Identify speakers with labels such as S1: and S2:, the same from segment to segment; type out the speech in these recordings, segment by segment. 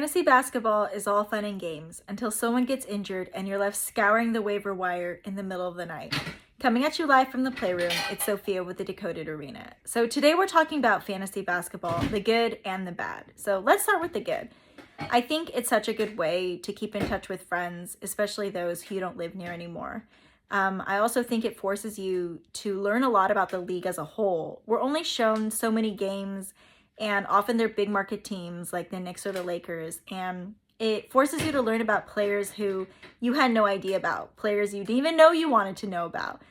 S1: Fantasy basketball is all fun and games until someone gets injured and you're left scouring the waiver wire in the middle of the night. Coming at you live from the playroom, it's Sophia with the Decoded Arena. So today we're talking about fantasy basketball, the good and the bad. So let's start with the good. I think it's such a good way to keep in touch with friends, especially those who you don't live near anymore. I also think it forces you to learn a lot about the league as a whole. We're only shown so many games, and often they're big market teams like the Knicks or the Lakers, and it forces you to learn about players who you had no idea about, players you didn't even know you wanted to know about.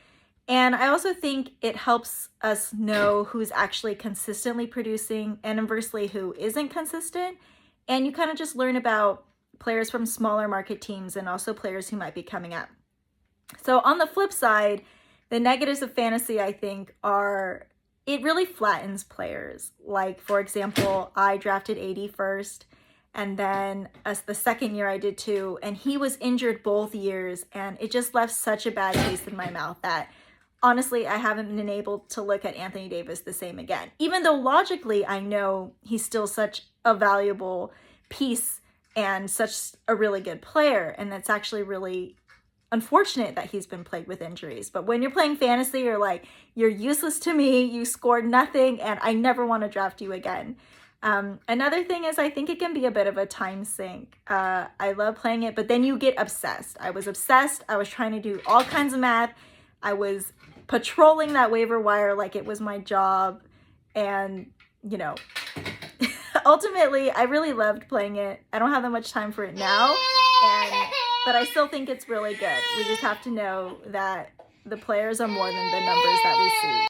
S1: And I also think it helps us know who's actually consistently producing and inversely who isn't consistent. And you kind of just learn about players from smaller market teams and also players who might be coming up. So on the flip side, the negatives of fantasy, I think, are it really flattens players. Like, for example, I drafted AD first, and then as the second year I did too, and he was injured both years, and it just left such a bad taste in my mouth that honestly, I haven't been able to look at Anthony Davis the same again. Even though logically I know he's still such a valuable piece and such a really good player, and that's actually really unfortunate that he's been plagued with injuries. But when you're playing fantasy, you're like, you're useless to me, you scored nothing, and I never want to draft you again. Another thing is I think it can be a bit of a time sink. I love playing it, but then you get obsessed. I was obsessed. I was trying to do all kinds of math. I was patrolling that waiver wire like it was my job. And, you know, ultimately, I really loved playing it. I don't have that much time for it now, but I still think it's really good. We just have to know that the players are more than the numbers that we see.